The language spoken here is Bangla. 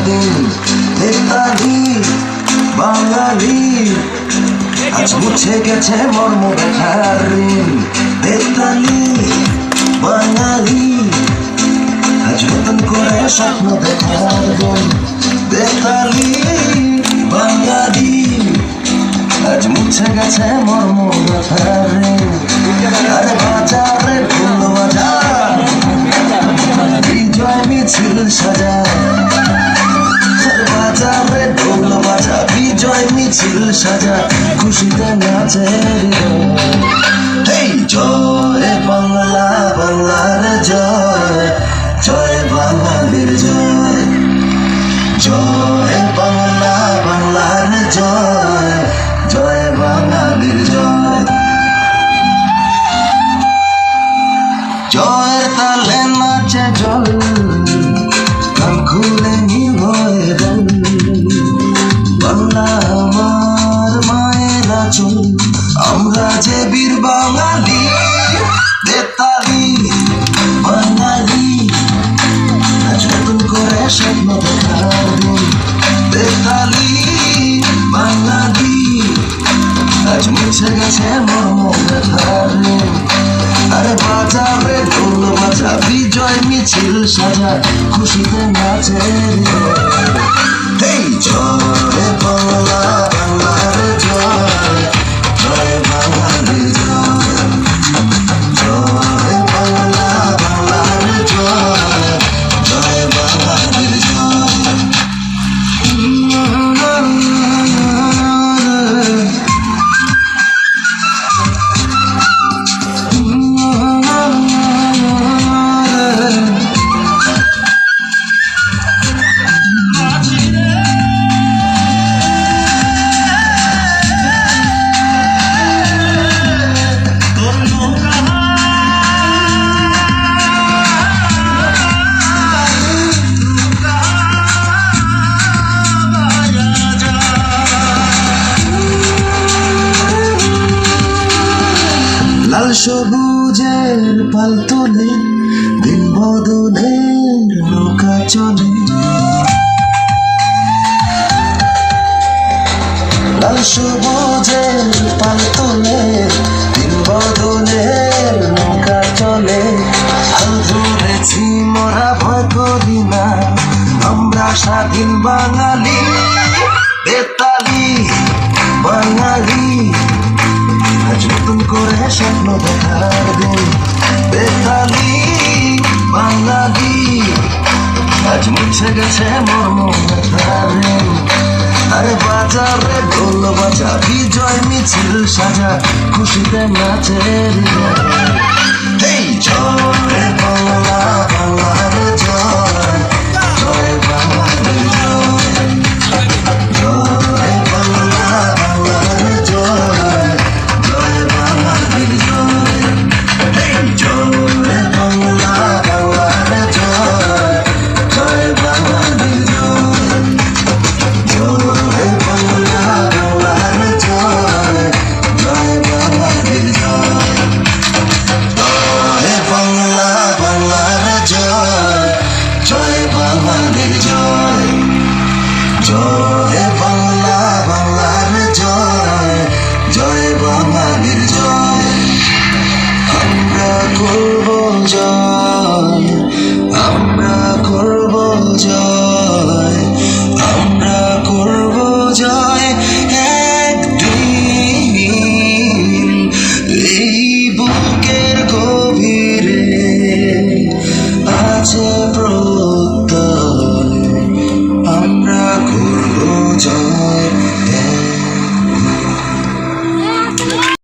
দিন। বেতালি বাঙালি, আজ মুছে গেছে মর্ম ব্যথার ঋণ। বেতালি বাঙালি, আজ নতুন করে স্বপ্ন দেখার দিন। বেতালি বাঙালি, আজ মুছে গেছে মর্ম ব্যথার ঋণ। আরে বাজারে ঢোল বাজা, বিজয় মিছিল সাজা। বাজারে ঢোল বাজা, বিজয় মিছিল সাজা, খুশিতে নাচে এই জয় বাংলা, বাংলার জয়, জয় বাঙালির জয়। জয় বাংলা, বাংলার জয়, জয় বাঙালির জয়। জয়ের তালে নাচে জল, কান খুলে নির্ভয়ে বল। বাংলা আমার মায়ের আঁচল, আমরা যে বীর বাঙালি। বেতালি বাঙালি, আজ নতুন করে স্বপ্ন দেখার দিন। বেতালি বাঙালি, আজ মুছে গেছে মর্ম ব্যথার ঋণ। আরে বাজারে ঢোল বাজা, বিজয় মিছিল সাজা, খুশিতে নাচে এই জয় বাংলা, বাংলার জয়, জয় বাঙালির জয়। জয় বাংলা, বাংলার জয়, জয় বাঙালির জয়। লাল সবুজের পাল তোলে, দিন বদলের নৌকা চলে। লাল সবুজের পাল তোলে, দিন বদলের নৌকা চলে। হাল ধরেছি মোরা, ভয় করি না, আমরা স্বাধীন বাঙালি। বেতালি বাঙালি, আজ নতুন করে স্বপ্ন দেখার দিন। বেতালি বাঙালি, আজ মুছে গেছে মর্ম ব্যথার ঋণ। আরে বাজারে ঢোল বাজা, বিজয় মিছিল সাজা, খুশিতে নাচে এই জয় বাংলা।